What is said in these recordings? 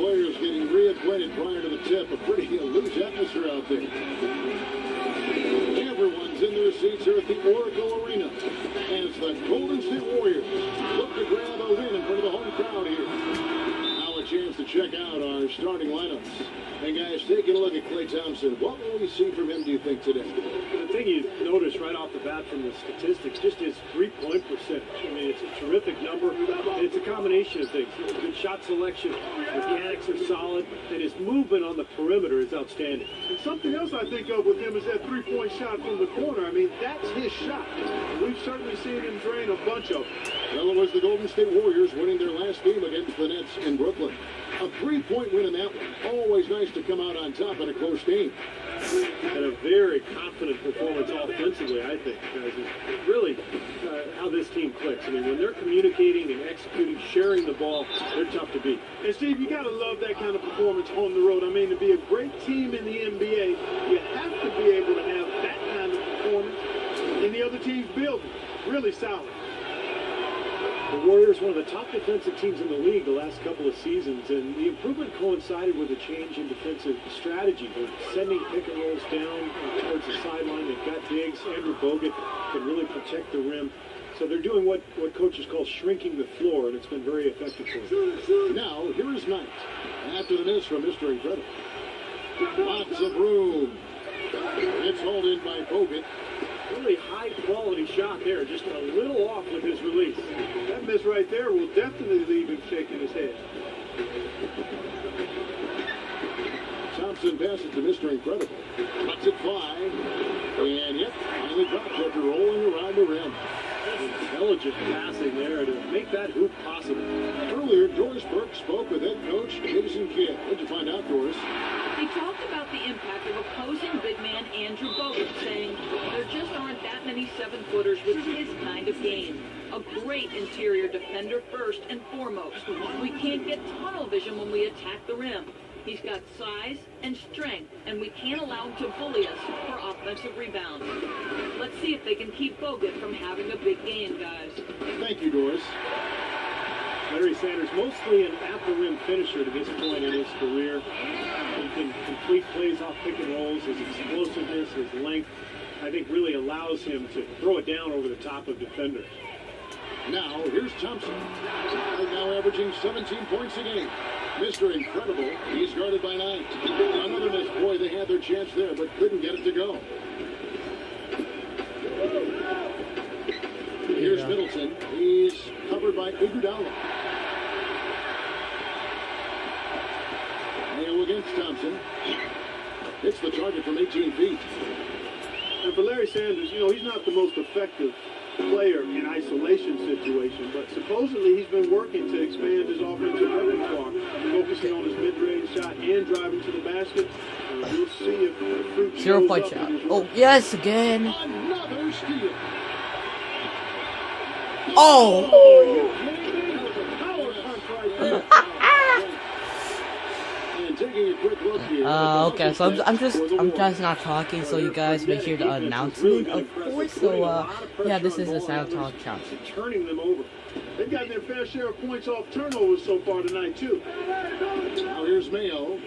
players getting reacquainted prior to the tip. A pretty loose atmosphere out there. Everyone's in their seats here at the Oracle Arena as the Golden State Warriors look to grab a win in front of the home crowd here. Now a chance to check out our starting lineups. And guys, taking a look at Klay Thompson, what will we see from him, do you think, today? The thing you notice right off the bat from the statistics, just his three-point percentage. I mean, it's a terrific number, and it's a combination of things. Good shot selection, mechanics are solid, and his movement on the perimeter is outstanding. And something else I think of with him is that three-point shot from the corner. I mean, that's his shot. We've certainly seen him drain a bunch of them. Well, it was the Golden State Warriors winning their last game against the Nets in Brooklyn. A three-point win in that one. Always nice to come out on top in a close game. And a very confident performance offensively, I think, guys, is really how this team clicks. I mean, when they're communicating and executing, sharing the ball, they're tough to beat. And Steve, you got to love that kind of performance on the road. I mean, to be a great team in the NBA, you have to be able to have that kind of performance in the other team's building. Really solid. The Warriors, one of the top defensive teams in the league the last couple of seasons, and the improvement coincided with a change in defensive strategy. They're sending pick and rolls down towards the sideline. They've got Diggs. Andrew Bogut can really protect the rim. So they're doing what coaches call shrinking the floor, and it's been very effective for them. Now, here is Knight. After the miss from Mr. Incredible. Lots of room. It's hauled in by Bogut. Really high-quality shot there, just a little off with his release. That miss right there will definitely leave him shaking his head. Thompson passes to Mr. Incredible. Lets it fly. And yep, finally drops after rolling around the rim. Intelligent passing there to make that hoop possible. Earlier, Doris Burke spoke with head coach Jason Kidd. What'd you find out, Doris? He talked about the impact of opposing big man Andrew Bogut, saying there just aren't that many 7-footers with his kind of game. A great interior defender first and foremost. We can't get tunnel vision when we attack the rim. He's got size and strength, and we can't allow him to bully us for offensive rebounds. Let's see if they can keep Bogut from having a big game, guys. Thank you, Doris. Larry Sanders, mostly an at-the-rim finisher to this point in his career. He can complete plays off pick and rolls. His explosiveness, his length, I think really allows him to throw it down over the top of defenders. Now, here's Thompson. Right now averaging 17 points a game. Mr. Incredible, he's guarded by Knight. Another miss. Boy, they had their chance there, but couldn't get it to go. Here's Middleton. He's covered by Iguodala. Nail against Thompson. Hits the target from 18 feet. And for Larry Sanders, you know, he's not the most effective player in isolation situation, but supposedly he's been working to expand his offensive repertoire, focusing on his mid-range shot and driving to the basket. We'll see if the fruit 0-point shot. Oh, yes, again. Another steal. Oh! And taking a quick look here. Okay, so I'm just not talking, so you guys may hear the announcement, of course. So, yeah, this is the Sound Talk Challenge. Turning them over. They've got their fair share of points off turnovers so far tonight, too. Now here's Mayo.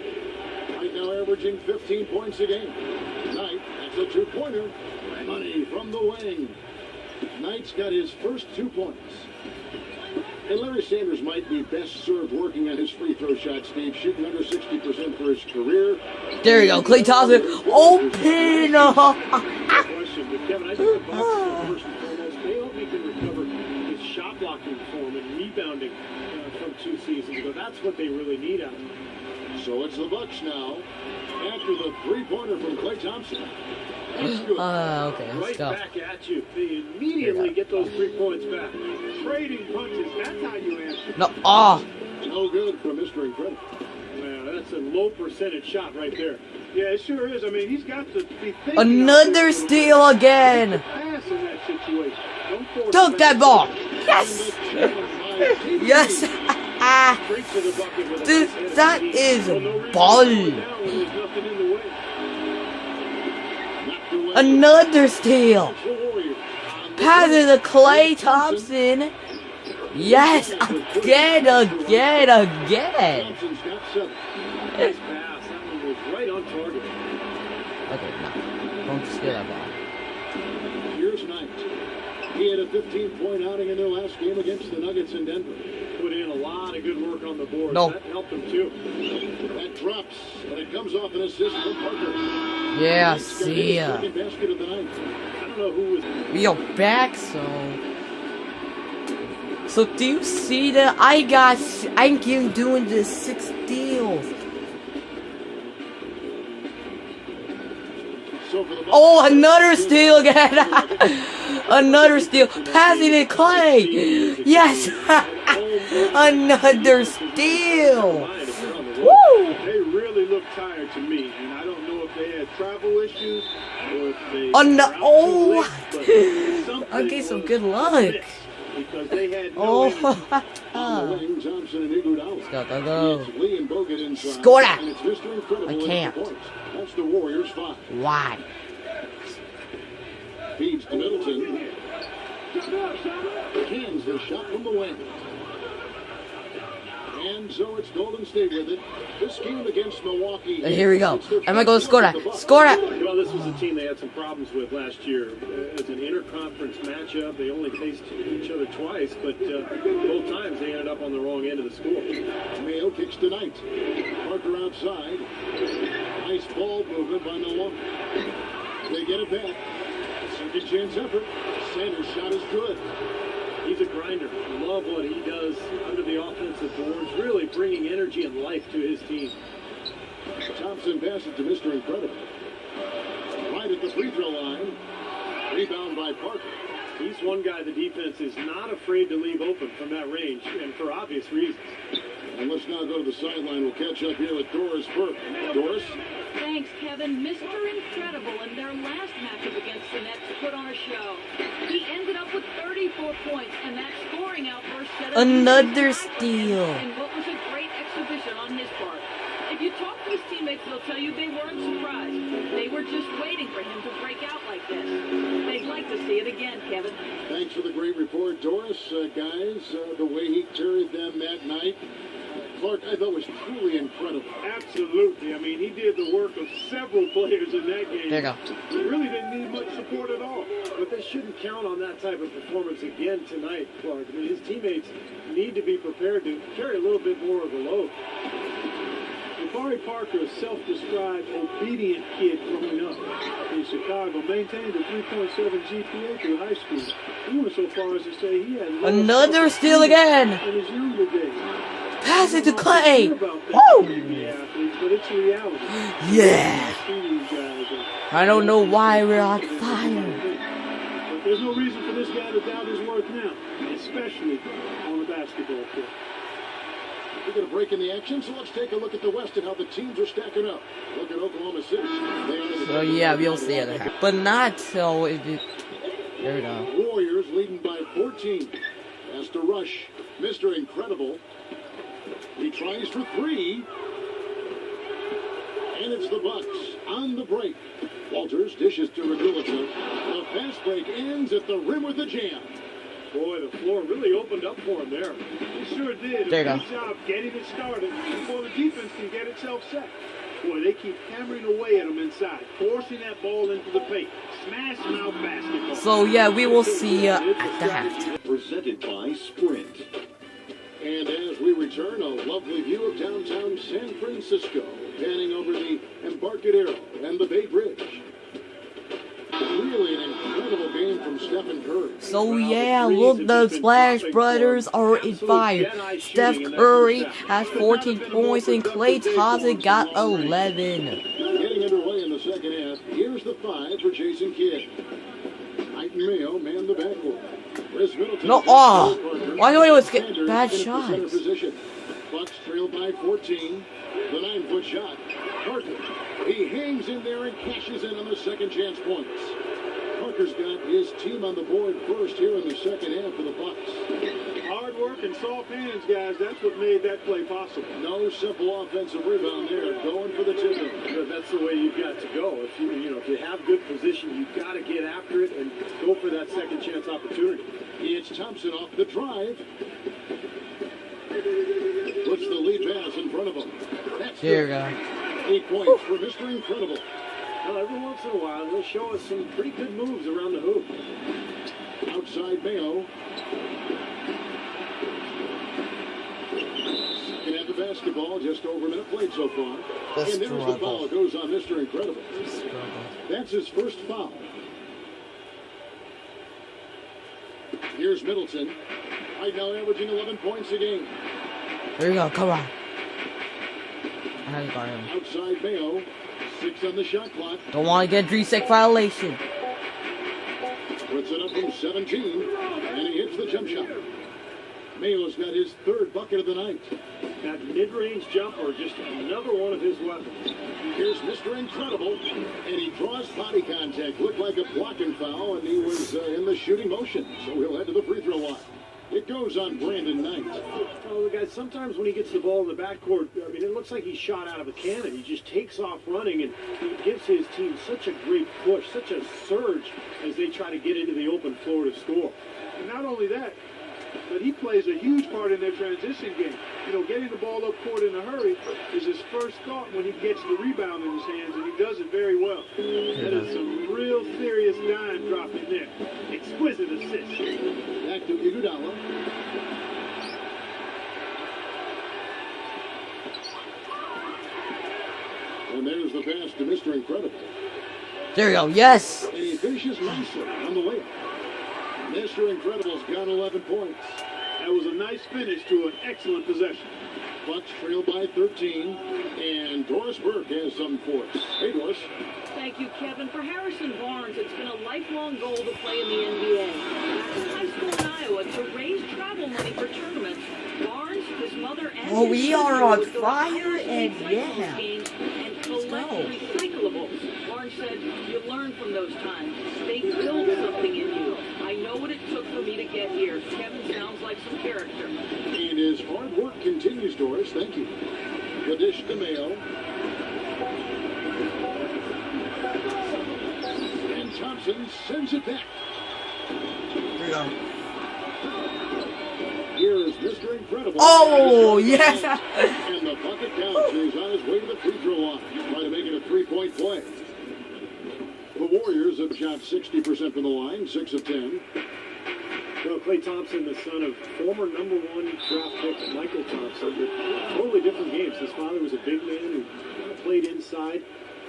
Right now averaging 15 points a game. Knight, that's a two-pointer. Money from the wing. Knight's got his first 2 points. And Larry Sanders might be best served working on his free throw shot, Steve, shooting under 60% for his career. There you go, Klay Thompson. Open! Question, but Kevin, I think the Bucks, first and foremost, they hope he can recover his shot blocking form and rebounding from 2 seasons ago. That's what they really need out of him. So it's the Bucks now. After the three-pointer from Klay Thompson. That's good. Okay, let's Right go. back at you. They immediately get those 3 points back. Trading punches, that's how you answer. No, ah! No good from Mr. Incredible. Man, that's a low percentage shot right there. Yeah, it sure is. I mean, he's got to be thinking. Another steal again! Pass in that situation. Don't force Took it. that ball! Yes! Yes! Straight to the bucket with a That is ball! Another steal! Passes to Klay Thompson. Yes! Again! Thompson's got 7. Nice pass. That one was right on target. Okay, no. Don't steal that ball. Here's Knight. He had a 15-point outing in their last game against the Nuggets in Denver. Put in a lot of good work on the board. No. That helped him too. That drops, and it comes off an assist from Parker. Yeah, Knight's got see his ya. second basket of the night. I don't know who was. We are back, so do you see that I'm doing the 6 steals. So for the Oh, another steal again. Another steal. Passing it, Clay. Yes. Another steal. Woo. They really look tired to me, and I don't know if they had travel issues or if they. Oh, no. were out Oh. too late, but something Okay, so was good luck. missed because they had no Oh. energy. on the wing, Thompson and Iguodala. Go, go, go. It's Lee and Bogut inside. Score that. And it's Mr. Incredible I in can't. the points. That's the Warriors 5. Why? Feeds to Middleton. Hands the shot from the wing. And so it's Golden State with it. This game against Milwaukee. And here we go. Am I going to score that? Score that. Well, this was a team they had some problems with last year. As an interconference matchup, they only faced each other twice, but both times they ended up on the wrong end of the score. Mayo kicks tonight. Parker outside. Nice ball movement by Milwaukee. They get it back. Second chance effort. Sanders' shot is good. He's a grinder. Love what he does under the offensive boards, really bringing energy and life to his team. Thompson passes to Mr. Incredible. Right at the free throw line. Rebound by Parker. He's one guy the defense is not afraid to leave open from that range, and for obvious reasons. And let's now go to the sideline. We'll catch up here with Doris Burke. Doris? Thanks, Kevin. Mr. Incredible in their last matchup against the Nets put on a show. He ended up with 34 points, and that scoring outburst set a Another new high for him steal. in what was a great exhibition on his part. If you talk to his teammates, they'll tell you they weren't surprised. They were just waiting for him to break out like this. They'd like to see it again, Kevin. Thanks for the great report, Doris. Guys, the way he carried them that night, Clark, I thought was truly incredible. Absolutely. I mean, he did the work of several players in that game. There you go. He really didn't need much support at all. But they shouldn't count on that type of performance again tonight, Clark. I mean, his teammates need to be prepared to carry a little bit more of the load. Jabari Parker, a self-described obedient kid growing up in Chicago, maintained a 3.7 GPA through high school. He went so far as to say he had Another steal again. in his younger days. Pass it to Clay. Woo! Woo! But it's a reality. Yeah. See these guys, I don't know why we're on fire. but there's no reason for this guy to doubt his worth now, especially on the basketball court. We're going to break in the action, so let's take a look at the West and how the teams are stacking up. Look at Oklahoma City. They are So yeah, we'll see it. But not till it. There we go. Warriors leading by 14. Has to rush. Mr. Incredible. He tries for 3. And it's the Bucks on the break. Walters dishes to Radulica. The fast break ends at the rim with the jam. Boy, the floor really opened up for him there. He sure did. There you Good go. job getting it started before the defense can get itself set. Boy, they keep hammering away at him inside, forcing that ball into the paint. Smash mouth basketball. So yeah, we will see at the half. Presented by Sprint. And as we return, a lovely view of downtown San Francisco, panning over the Embarcadero and the Bay Bridge. Really an incredible game from Stephen Curry. So yeah, look, the Splash Brothers are in fire. Steph Curry has 14 points and Klay Thompson got 11. Getting underway in the second half. Here's the 5 for Jason Kidd. Knight and Mayo man the backcourt. Chris Middleton. No, why do I always get bad in the center shots? position. Bucks trail by 14. The 9-foot shot. Parker. He hangs in there and cashes in on the second chance points. Parker's got his team on the board first here in the second half for the Bucks. Hard work and soft hands, guys. That's what made that play possible. No simple offensive rebound there. Going for the tip-in. But that's the way you've got to go. If you have good position, you've got to get after it and go for that second chance opportunity. It's Thompson off the drive. Puts the lead pass in front of him. That's There you good. go. 8 points for Mr. Incredible. Well, every once in a while, he'll show us some pretty good moves around the hoop. Outside Mayo. Second half of basketball, just over a minute played so far. And there's the foul goes on Mr. Incredible. That's his first foul. Here's Middleton. Right now averaging 11 points a game. There you go. Come on. I got him. Outside Mayo. 6 on the shot clock. Don't want to get 3-sec violation. Puts it up from 17. And he hits the jump shot. Mayo's got his third bucket of the night. That mid-range jumper, just another one of his weapons. Here's Mr. Incredible, and he draws body contact. Looked like a blocking foul, and he was in the shooting motion, so he'll head to the free throw line. It goes on Brandon Knight. Well, guys, sometimes when he gets the ball in the backcourt, I mean, it looks like he's shot out of a cannon. He just takes off running, and he gives his team such a great push, such a surge as they try to get into the open floor to score. And not only that, but he plays a huge part in their transition game. You know, getting the ball up court in a hurry is his first thought when he gets the rebound in his hands, and he does it very well. That is some real serious dime dropping there. Exquisite assist. Back to Iguodala. And there's the pass to Mr. Incredible. There you go. Yes. And he finishes nicely on the layup. Mr. Incredible's got 11 points. That was a nice finish to an excellent possession. Bucks trail by 13, and Doris Burke has some for us. Hey, Doris. Thank you, Kevin. For Harrison Barnes, it's been a lifelong goal to play in the NBA. Back in high school in Iowa, to raise travel money for tournaments, Barnes, his mother, and Oh, his we sister are on would go to fire, Irish and recycling yeah. schemes and collect go. recyclables. Barnes said, "You learn from those times. They build something in you. I know what it took for me to get here." Kevin sounds like some character. And his hard work continues, Doris. Thank you. The dish to Mayo. And Thompson sends it back. There you go. Here's Mr. Incredible. Oh, yeah. And the bucket counts. He's on his way to the free throw line. Trying to make it a three-point play. The Warriors have shot 60% from the line, 6 of 10. Well, Klay Thompson, the son of former #1 draft pick Michael Thompson, but totally different games. His father was a big man who played inside.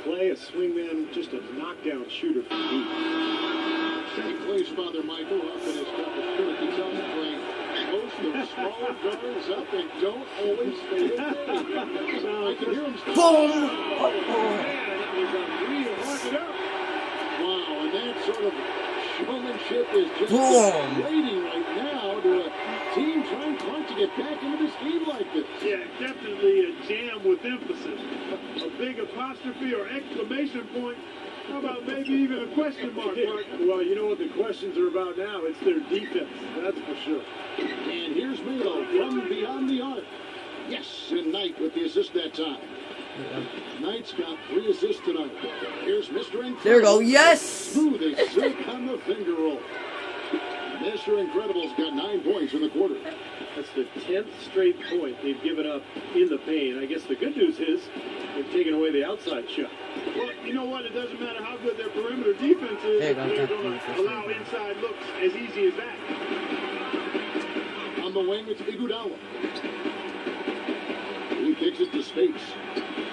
Klay, a swing man, just a knockdown shooter from deep. Clay's father, Michael, often his toughest critic. He tells Clay, most of smaller guards up and don't always stay in I can hear him. Boom. Wow, and that sort of showmanship is just Boom. waiting right now to a team trying to get back into this game like this. Yeah, definitely a jam with emphasis. A big apostrophe or exclamation point. How about maybe even a question mark, Mark? Well, you know what the questions are about now? It's their defense, that's for sure. And here's Milo from beyond the arc. Yes, and Knight with the assist that time. Knight's got 3 assists tonight. Here's Mr. Incredible. There you go. Yes. Smooth as silk on the finger roll. Mr. Incredible's got 9 points in the quarter. That's the 10th straight point they've given up in the paint. I guess the good news is they've taken away the outside shot. Well, you know what? It doesn't matter how good their perimeter defense is. There you go. They're going to allow inside looks as easy as that. On the wing, it's Iguodala. He kicks it to space.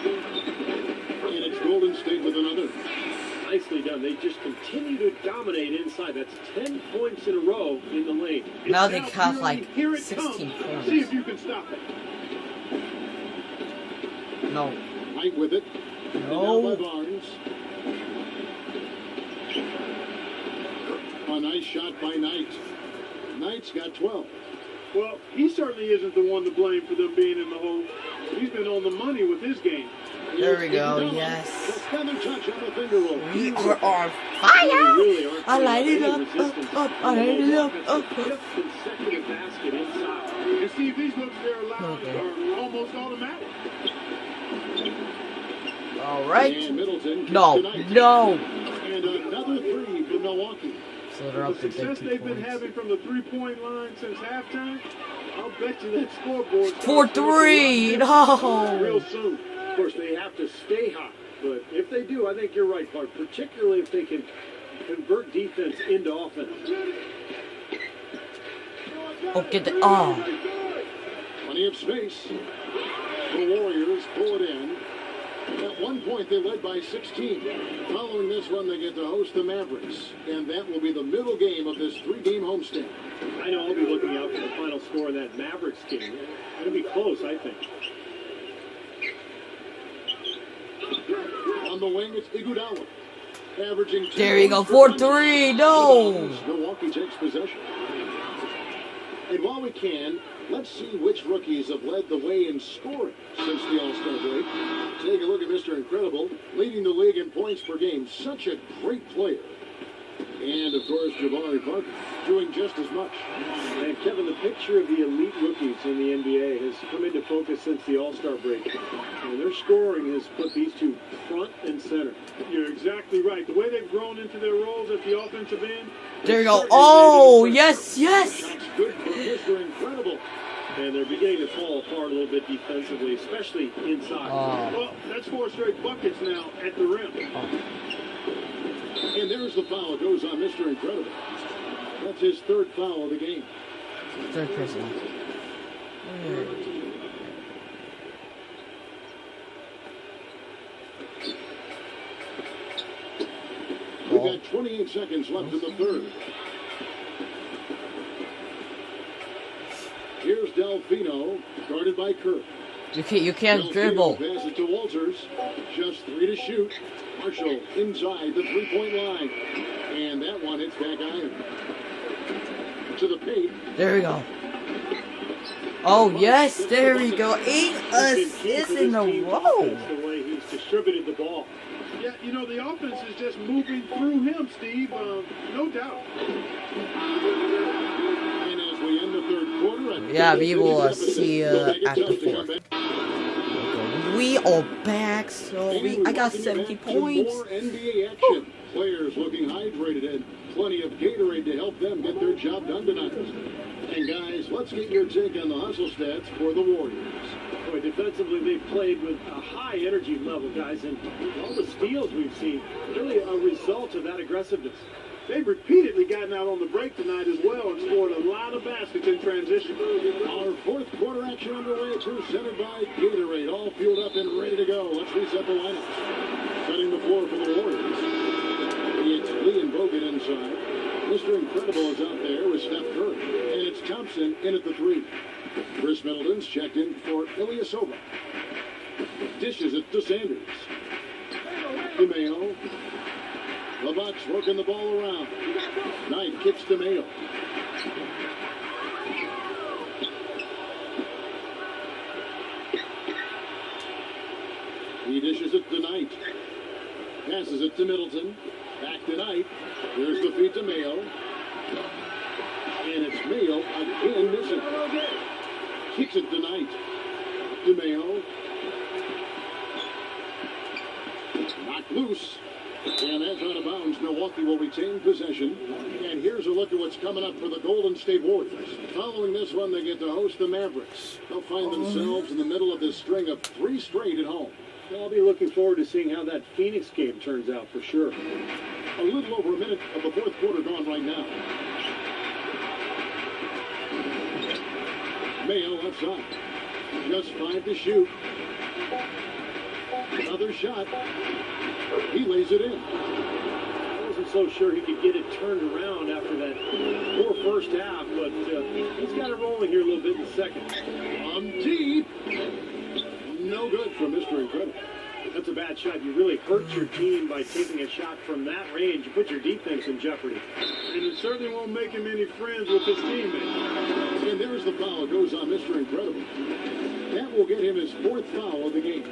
And it's Golden State with another. Nicely done. They just continue to dominate inside. That's 10 points in a row in the lane. Now they count like Here it 16 comes. points. See if you can stop it. No. Knight with it. And No. now by Barnes. A nice shot by Knight. Knight's got 12. Well, he certainly isn't the one to blame for them being in the hole. He's been on the money with his game. There we go. Iguodala. Yes. The feather touch on the finger roll. We are on They fire. really aren't I light it any up, resistance. I light it up, That's the 5th consecutive basket inside. And see, these looks they're allowed Okay. are almost automatic. All right. And Middleton kicks No. to Knight. No. And another 3 for Milwaukee. So they're The up to success 13 they've been points. having from the three-point line since halftime, I'll bet you that scoreboard. 4-3. No. Real soon. Of course, they have to stay hot. But if they do, I think you're right, Clark. Particularly if they can convert defense into offense. Oh, get the. Oh. Plenty of space. The Warriors pull it in. At one point, they led by 16. Following this one, they get to host the Mavericks. And that will be the middle game of this 3-game homestand. I know I'll be looking out for the final score in that Mavericks game. It'll be close, I think. On the wing, it's Iguodala. Averaging 2 There you go. points 4-3. No. Milwaukee takes possession. And while we can, let's see which rookies have led the way in scoring since the All-Star break. Take a look at Mr. Incredible, leading the league in points per game. Such a great player. And, of course, Jabari Parker doing just as much. And, Kevin, the picture of the elite rookies in the NBA has come into focus since the All-Star break. And their scoring has put these two front and center. You're exactly right. The way they've grown into their roles at the offensive end. There you go. Oh, yes, yes. Shots good for Mr. Incredible. And they're beginning to fall apart a little bit defensively, especially inside. Well, that's 4 straight buckets now at the rim. And there's the foul. It goes on Mr. Incredible. That's his 3rd foul of the game. Third person. We've got 28 seconds left in the 3rd. Here's Delfino, guarded by Kirk. You can't dribble. Pass it to Walters. Just 3 to shoot. Marshall inside the 3-point line. And that one hits back iron. To the paint. There we go. Oh, yes. There we go. 8 assists in a row. That's the way he's distributed the ball. Yeah, you know, the offense is just moving through him, Steve. No doubt. And as we end the 3rd quarter, yeah, we will see after 4th. We are back, so I got 70 points. More NBA action. Players looking hydrated and plenty of Gatorade to help them get their job done tonight. And guys, let's get your take on the hustle stats for the Warriors. Boy, defensively, they've played with a high energy level, guys, and all the steals we've seen, really a result of that aggressiveness. They've repeatedly gotten out on the break tonight as well and scored a lot of baskets in transition. Our 4th quarter action underway, presented by Gatorade, all fueled up and ready to go. Let's reset the lineup. Setting the floor for the Warriors. It's Lee and Bogan inside. Mr. Incredible is out there with Steph Curry. And it's Thompson in at the 3. Chris Middleton's checked in for Ilyasova. Dishes it to Sanders. DeMayo. The Bucks working the ball around. Knight kicks to Mayo. He dishes it to Knight. Passes it to Middleton. Back to Knight. There's the feed to Mayo. And it's Mayo again missing. Kicks it to Knight. To Mayo. Knocked loose. And that's out of bounds. Milwaukee will retain possession. And here's a look at what's coming up for the Golden State Warriors. Following this one, they get to host the Mavericks. They'll find themselves in the middle of this string of 3 straight at home. I'll be looking forward to seeing how that Phoenix game turns out for sure. A little over a minute of the 4th quarter gone right now. Mayo left side. Just 5 to shoot. Another shot. He lays it in. I wasn't so sure he could get it turned around after that poor first half, but he's got it rolling here a little bit in the second. On deep. No good from Mr. Incredible. That's a bad shot. You really hurt your team by taking a shot from that range. You put your defense in jeopardy. And it certainly won't make him any friends with his teammates. And there's the foul. It goes on Mr. Incredible. That will get him his 4th foul of the game.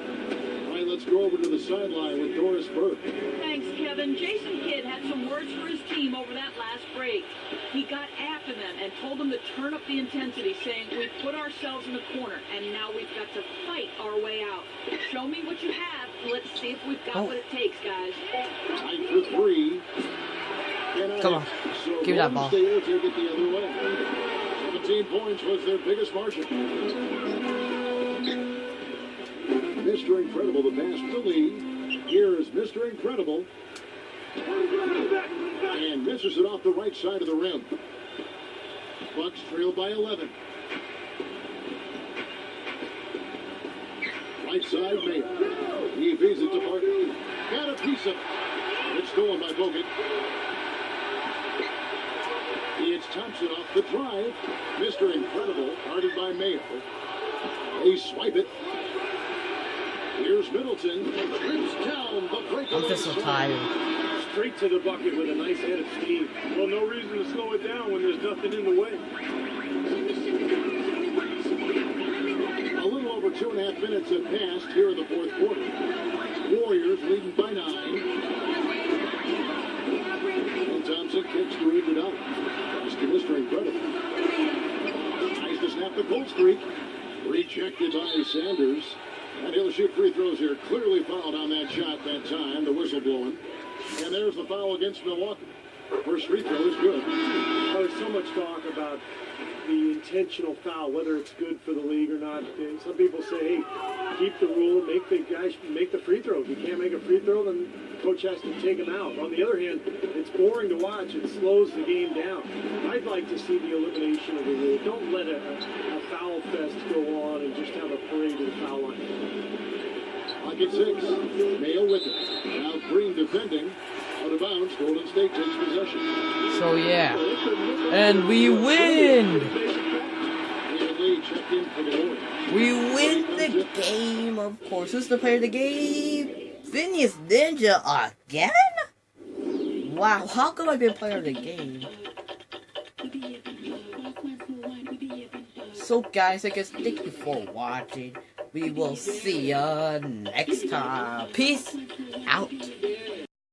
All right, let's go over to the sideline with Doris Burke. Thanks, Kevin. Jason Kidd had some words for his team over that last break. He got after them and told them to turn up the intensity, saying, "We've put ourselves in a corner, and now we've got to fight our way out. Show me what you have. Let's see if we've got what it takes, guys." Knight for 3. Come on. So give me that ball. State will take it the other way. 14 points was their biggest margin. Mr. Incredible, the pass to Lee. Here's Mr. Incredible. And misses it off the right side of the rim. Bucks trail by 11. Right side, Mayo. He feeds it to Barton. Got a piece of it. It's stolen by Bogut. It's Thompson off the drive. Mr. Incredible, guarded by Mayo. They swipe it. Here's Middleton. Trips down the breakaway. I'm just so tired. Straight to the bucket with a nice head of steam. Well, no reason to slow it down when there's nothing in the way. A little over 2.5 minutes have passed here in the fourth quarter. Warriors leading by 9. And Thompson kicks to even it up. Pass to Mr. Incredible. Tries to snap the cold streak. Rejected by Sanders. And he'll shoot free throws here. Clearly fouled on that shot that time. The whistle blowing. And there's the foul against Milwaukee. First free throw is good. There's so much talk about the intentional foul, whether it's good for the league or not. And some people say, hey, keep the rule, make the guys make the free throw. If you can't make a free throw, then the coach has to take him out. On the other hand, it's boring to watch. It slows the game down. I'd like to see the elimination of the rule. Don't let a foul fest go on and just have a parade of foul line. Clock at 6. Mayo with it. Now Green defending. Out of bounds. Golden State takes possession. So yeah. And we win! Checked in for the Warriors. We win the game, of course. Who's the player of the game? Phineas Ninja again? Wow, how come I've been player of the game? So guys, I guess thank you for watching. We will see ya next time. Peace out.